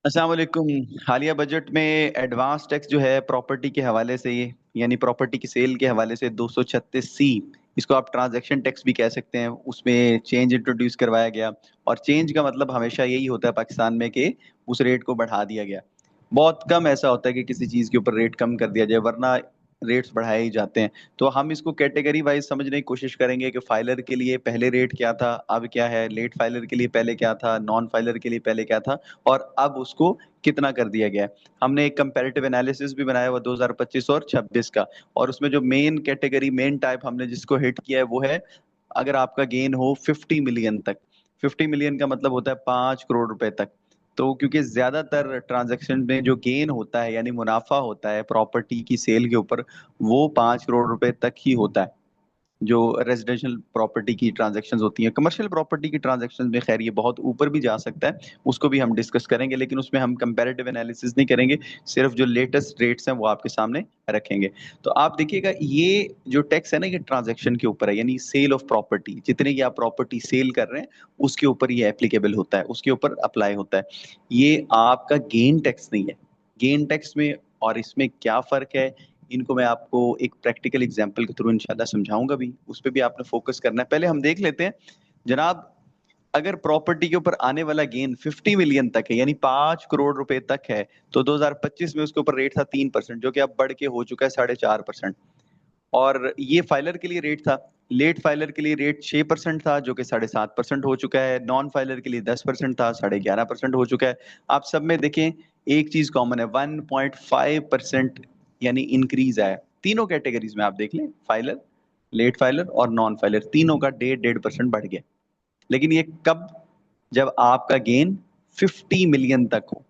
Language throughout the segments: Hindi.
अस्सलाम वालेकुम। हालिया बजट में एडवांस टैक्स जो है प्रॉपर्टी के हवाले से, ये यानी प्रॉपर्टी की सेल के हवाले से 236C, इसको आप ट्रांजैक्शन टैक्स भी कह सकते हैं, उसमें चेंज इंट्रोड्यूस करवाया गया। और चेंज का मतलब हमेशा यही होता है पाकिस्तान में कि उस रेट को बढ़ा दिया गया। बहुत कम ऐसा होता है कि किसी चीज़ के ऊपर रेट कम कर दिया जाए, वरना रेट्स बढ़ाए ही जाते हैं। तो हम इसको कैटेगरी वाइज समझने की कोशिश करेंगे कि फाइलर के लिए पहले रेट क्या था, अब क्या है, लेट फाइलर के लिए पहले क्या था, नॉन फाइलर के लिए पहले क्या था, और अब उसको कितना कर दिया गया है। हमने एक कंपैरेटिव एनालिसिस भी बनाया हुआ 2025 और 26 का, और उसमें जो मेन कैटेगरी, मेन टाइप हमने जिसको हिट किया है वो है अगर आपका गेन हो 50 मिलियन तक। 50 मिलियन का मतलब होता है 5 करोड़ रुपए तक। तो क्योंकि ज्यादातर ट्रांजैक्शन में जो गेन होता है यानी मुनाफा होता है प्रॉपर्टी की सेल के ऊपर, वो 5 करोड़ रुपए तक ही होता है। जो रेजिडेंशियल प्रॉपर्टी की ट्रांजैक्शंस होती हैं, कमर्शियल प्रॉपर्टी की ट्रांजैक्शंस में खैर ये बहुत ऊपर भी जा सकता है, उसको भी हम डिस्कस करेंगे, लेकिन उसमें हम कंपैरेटिव एनालिसिस नहीं करेंगे, सिर्फ जो लेटेस्ट रेट्स हैं वो आपके सामने रखेंगे। तो आप देखिएगा, ये जो टैक्स है ना, ये ट्रांजैक्शन के ऊपर है, यानी सेल ऑफ प्रॉपर्टी, जितने की आप प्रॉपर्टी सेल कर रहे हैं उसके ऊपर ये एप्लीकेबल होता है, उसके ऊपर अप्लाई होता है। ये आपका गेन टैक्स नहीं है। गेन टैक्स में और इसमें क्या फर्क है, इनको मैं आपको एक प्रैक्टिकल एग्जांपल के थ्रू इंशाल्लाह समझाऊंगा भी, उस पर भी आपने फोकस करना है। पहले हम देख लेते हैं जनाब, अगर प्रॉपर्टी के ऊपर आने वाला गेन 50 मिलियन तक है यानी 5 करोड़ रुपए तक है, तो 2025 में उसके ऊपर रेट था 3%, जो कि अब बढ़ के हो चुका है 4.5%। और ये फाइलर के लिए रेट था। लेट फाइलर के लिए रेट 6% था, जो कि 7.5% हो चुका है। नॉन फाइलर के लिए 10% था, 11.5% हो चुका है। आप सब में देखें, एक चीज कॉमन है, 1.5% यानी इंक्रीज आया। तीनों कैटेगरीज में आप देख लें, फाइलर, लेट फाइलर और नॉन फाइलर, तीनों का 1.5% बढ़ गया। लेकिन ये कब? जब आपका गेन 50 मिलियन तक हो।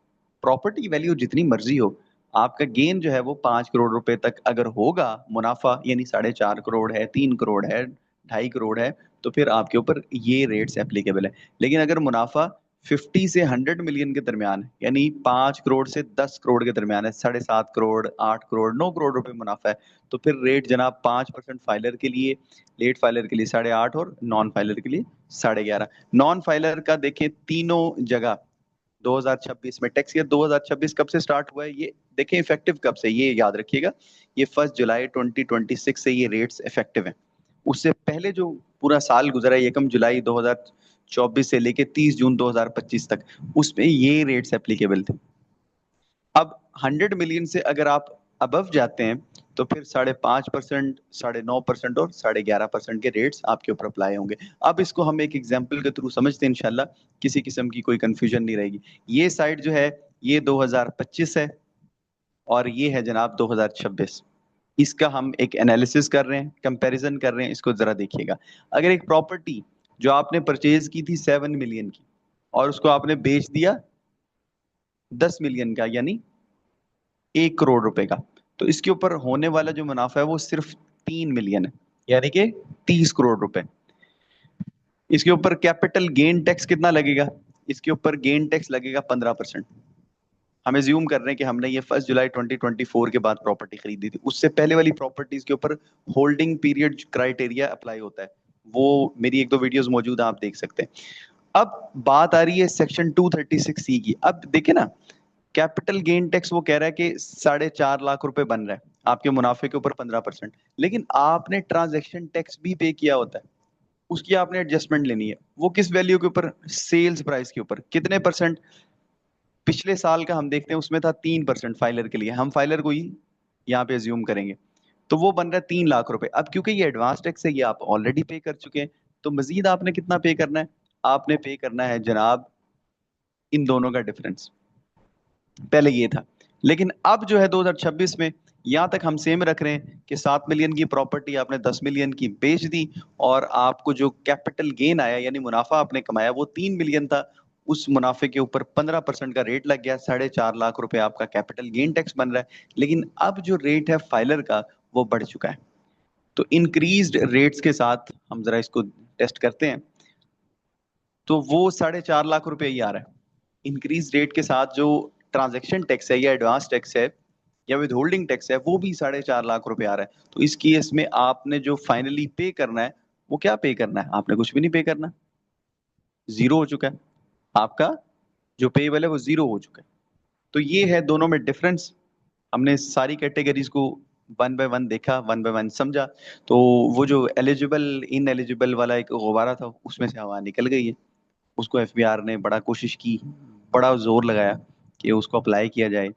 प्रॉपर्टी की वैल्यू जितनी मर्जी हो, आपका गेन जो है वो 5 करोड़ रुपए तक अगर होगा, मुनाफा यानी 4.5 करोड़ है, 3 करोड़ है, 2.5 करोड़ है, तो फिर आपके ऊपर ये रेट्स एप्लीकेबल है। लेकिन अगर मुनाफा 50 से 100 मिलियन के दरमियान है, यानी 5 करोड़ से 10 करोड़ के दरमियान है, 7.5 करोड़, 8 करोड़, 9 करोड़ रुपए मुनाफा है, तो फिर रेट जनाब 5% फाइलर के लिए, लेट फाइलर के लिए 8.5, और नॉन फाइलर के लिए 11.5। नॉन फाइलर का देखें तीनों जगह 2026 में टैक्स ईयर 2026 कब से स्टार्ट हुआ है, ये देखें इफेक्टिव कब से, ये याद रखिएगा। ये 1 जुलाई 2026 से ये रेट्स इफेक्टिव हैं। उससे पहले जो पूरा साल गुजरा है, एकम जुलाई 2024 से लेके 30 जून 2025 तक, उसमें ये रेट्स एप्लीकेबल थे। अब 100 मिलियन से अगर आप अबव जाते हैं, तो फिर 5.5%, 9.5% और 11.5% के रेट्स आपके ऊपर अप्लाई होंगे। अब इसको हम एक एग्जांपल के थ्रू समझते हैं, इंशाल्लाह किसी किस्म की कोई कंफ्यूजन नहीं रहेगी। ये साइड जो है ये 2025 है, और ये है जनाब 2026। इसका हम एक एनालिसिस कर रहे हैं, कंपैरिजन कर रहे हैं, इसको जरा देखिएगा। अगर एक प्रॉपर्टी जो आपने परचेज की थी 7 मिलियन की, और उसको आपने बेच दिया 10 मिलियन का, यानी 1 करोड़ रुपए का, तो इसके ऊपर होने वाला जो मुनाफा है वो सिर्फ 3 मिलियन है, यानी कि 30 करोड़ रुपए। इसके ऊपर कैपिटल गेन टैक्स कितना लगेगा? इसके ऊपर गेन टैक्स लगेगा 15%। हम एज्यूम कर रहे हैं कि हमने ये 1 जुलाई 2024 के बाद प्रॉपर्टी खरीदी थी, उससे पहले वाली प्रॉपर्टीज के ऊपर होल्डिंग पीरियड क्राइटेरिया अप्लाई होता है। वो मेरी एक दो वीडियोस मौजूद हैं, आप देख सकते हैं। अब बात आ रही है सेक्शन 236C की। अब देखे ना, कैपिटल गेन टैक्स वो कह रहा है कि 4.5 लाख रुपए बन रहा है आपके मुनाफे के ऊपर 15%, लेकिन आपने ट्रांजैक्शन टैक्स भी पे किया होता है, उसकी आपने एडजस्टमेंट लेनी है। वो किस वैल्यू के ऊपर? सेल्स प्राइस के ऊपर। कितने परसेंट? पिछले साल का हम देखते हैं, उसमें था 3% फाइलर के लिए, हम फाइलर को ही यहाँ पे एज्यूम करेंगे, तो वो बन रहा है 3 लाख रुपए। अब क्योंकि ये एडवांस टैक्स है, ये आप ऑलरेडी पे कर चुके हैं, तो मजीद आपने कितना पे करना है? आपने पे करना है जनाब इन दोनों का डिफरेंस। पहले ये था, लेकिन अब जो है 2026 में, यहां तक हम सेम रख रहे हैं कि 7 मिलियन की प्रॉपर्टी आपने 10 मिलियन की बेच दी, और आपको जो कैपिटल गेन आया यानी मुनाफा आपने कमाया वो 3 मिलियन था। उस मुनाफे के ऊपर 15% का रेट लग गया, 4.5 लाख रुपए आपका कैपिटल गेन टैक्स बन रहा है। लेकिन अब जो रेट है फाइलर का, वो बढ़ चुका है। तो इंक्रीज्ड रेट्स के साथ हम जरा इसको टेस्ट करते हैं, तो वो 4.5 लाख रुपए ही आ रहा है। इंक्रीज रेट के साथ जो ट्रांजैक्शन टैक्स है या एडवांस टैक्स है या विद होल्डिंग टैक्स है, वो भी 4.5 लाख रुपए आ रहा है। तो इस केस में आपने जो फाइनली पे करना है, वो क्या पे करना है? आपने कुछ भी नहीं पे करना, जीरो हो चुका है। आपका जो पेबल है वो जीरो हो चुका है। तो ये है दोनों में डिफरेंस। हमने सारी कैटेगरीज को वन बाय वन देखा, वन बाय वन समझा। तो वो जो एलिजिबल इन एलिजिबल वाला एक गुब्बारा था, उसमें से हवा निकल गई है। उसको एफबीआर ने बड़ा कोशिश की, बड़ा जोर लगाया कि उसको अप्लाई किया जाए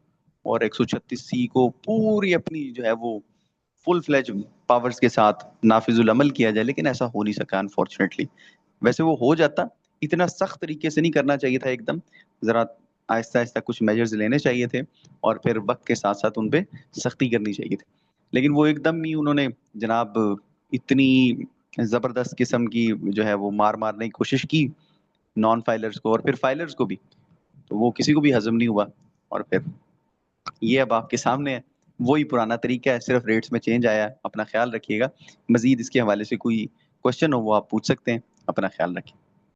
और 136C को पूरी अपनी जो है वो फुल फ्लेज पावर्स के साथ नाफिजुल अमल किया जाए, लेकिन ऐसा हो नहीं सका अनफॉर्चुनेटली। वैसे वो हो जाता, इतना सख्त तरीके से नहीं करना चाहिए था एकदम, जरा आहिस्ता आहिस्ता कुछ मेजर्स लेने चाहिए थे और फिर वक्त के साथ साथ उन पे सख्ती करनी चाहिए थी। लेकिन वो एकदम ही उन्होंने जनाब इतनी जबरदस्त किस्म की जो है वो मार मारने की कोशिश की नॉन फाइलर्स को और फिर फाइलर्स को भी, तो वो किसी को भी हजम नहीं हुआ। और फिर ये अब आपके सामने है, वही पुराना तरीका है, सिर्फ रेट्स में चेंज आया है। अपना ख्याल रखिएगा। मजीद इसके हवाले से कोई क्वेश्चन हो वो आप पूछ सकते हैं। अपना ख्याल रखें।